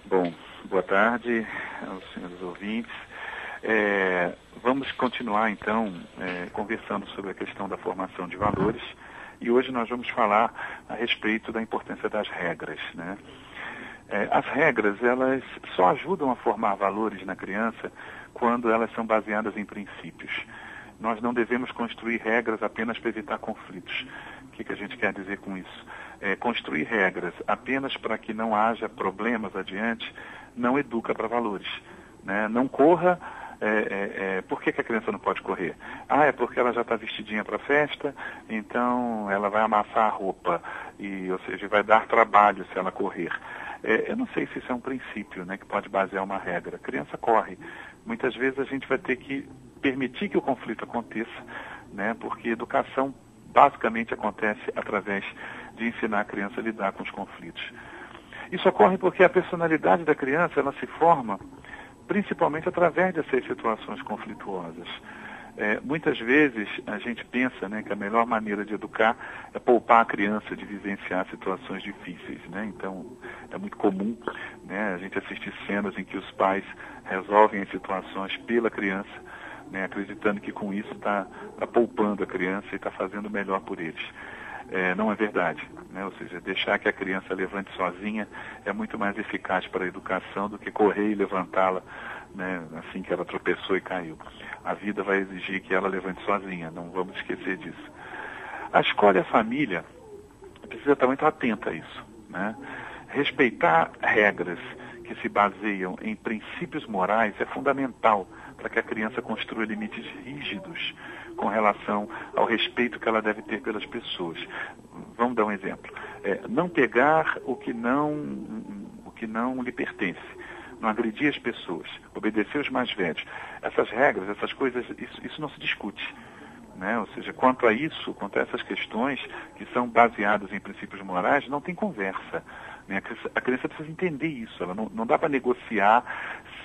Bom, boa tarde aos senhores ouvintes. Vamos continuar, então, conversando sobre a questão da formação de valores. E hoje nós vamos falar a respeito da importância das regras, né? As regras, elas só ajudam a formar valores na criança quando elas são baseadas em princípios. Nós não devemos construir regras apenas para evitar conflitos. O que a gente quer dizer com isso? Construir regras apenas para que não haja problemas adiante não educa para valores, né? Não corra. Por que a criança não pode correr? É porque ela já está vestidinha para a festa, então ela vai amassar a roupa, ou seja, vai dar trabalho se ela correr. Eu não sei se isso é um princípio, né, que pode basear uma regra. A criança corre. Muitas vezes a gente vai ter que permitir que o conflito aconteça, né, porque educação basicamente acontece através de ensinar a criança a lidar com os conflitos. Isso ocorre porque a personalidade da criança ela se forma principalmente através dessas situações conflituosas. Muitas vezes a gente pensa, né, que a melhor maneira de educar é poupar a criança de vivenciar situações difíceis, né? Então é muito comum, né, a gente assistir cenas em que os pais resolvem as situações pela criança, né, acreditando que com isso está poupando a criança e está fazendo melhor por eles. Não é verdade, né? Ou seja, deixar que a criança levante sozinha é muito mais eficaz para a educação do que correr e levantá-la, né, assim que ela tropeçou e caiu. A vida vai exigir que ela levante sozinha, não vamos esquecer disso. A escola e a família precisa estar muito atenta a isso, né? Respeitar regras que se baseiam em princípios morais é fundamental para que a criança construa limites rígidos com relação ao respeito que ela deve ter pelas pessoas. Vamos dar um exemplo. Não pegar o que não lhe pertence. Não agredir as pessoas. Obedecer os mais velhos. Essas regras, essas coisas, isso não se discute, né? Ou seja, quanto a essas questões que são baseadas em princípios morais, não tem conversa. A criança precisa entender isso. Ela não dá para negociar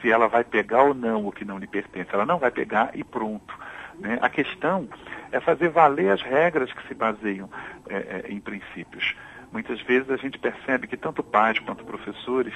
se ela vai pegar ou não o que não lhe pertence. Ela não vai pegar e pronto, né? A questão é fazer valer as regras que se baseiam em princípios. Muitas vezes a gente percebe que tanto pais quanto professores,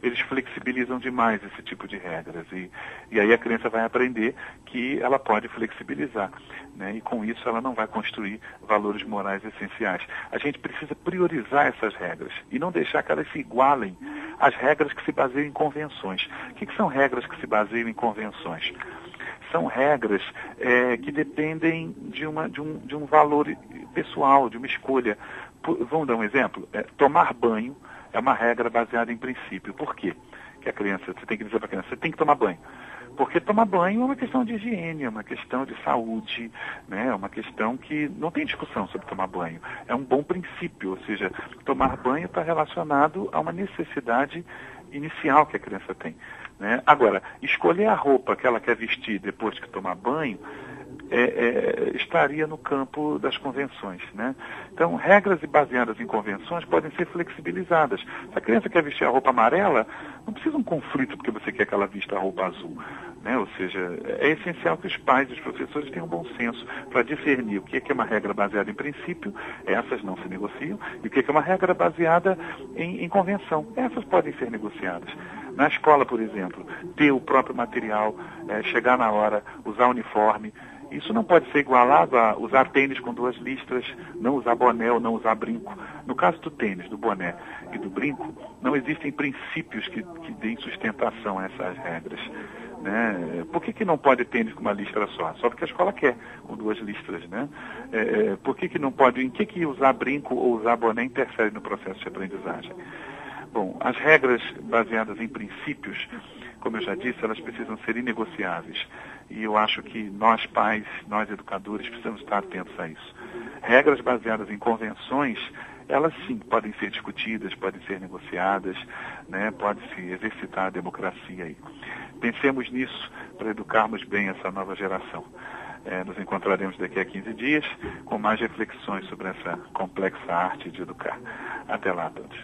eles flexibilizam demais esse tipo de regras. E aí a criança vai aprender que ela pode flexibilizar, né? E com isso ela não vai construir valores morais essenciais. A gente precisa priorizar essas regras e não deixar que elas se igualem às regras que se baseiam em convenções. O que são regras que se baseiam em convenções? São regras que dependem de um valor pessoal, de uma escolha. Vamos dar um exemplo? Tomar banho é uma regra baseada em princípio. Por quê? Você tem que dizer para a criança, você tem que tomar banho. Porque tomar banho é uma questão de higiene, é uma questão de saúde, né? É uma questão que não tem discussão sobre tomar banho. É um bom princípio, ou seja, tomar banho está relacionado a uma necessidade inicial que a criança tem, né? Agora, escolher a roupa que ela quer vestir depois que tomar banho estaria no campo das convenções, né? Então, regras baseadas em convenções podem ser flexibilizadas. Se a criança quer vestir a roupa amarela, não precisa um conflito porque você quer que ela vista a roupa azul, né? Ou seja, é essencial que os pais e os professores tenham bom senso para discernir o que é uma regra baseada em princípio, essas não se negociam, e o que é uma regra baseada em convenção, essas podem ser negociadas. Na escola, por exemplo, ter o próprio material, chegar na hora, usar uniforme. Isso não pode ser igualado a usar tênis com 2 listras, não usar boné ou não usar brinco. No caso do tênis, do boné e do brinco, não existem princípios que deem sustentação a essas regras, né? Por que não pode tênis com uma listra só? Só porque a escola quer, com 2 listras, né? Por que não pode? Em que usar brinco ou usar boné interfere no processo de aprendizagem? Bom, as regras baseadas em princípios, como eu já disse, elas precisam ser inegociáveis. E eu acho que nós pais, nós educadores, precisamos estar atentos a isso. Regras baseadas em convenções, elas sim podem ser discutidas, podem ser negociadas, né? Pode-se exercitar a democracia aí. Pensemos nisso para educarmos bem essa nova geração. Nos encontraremos daqui a 15 dias com mais reflexões sobre essa complexa arte de educar. Até lá a todos.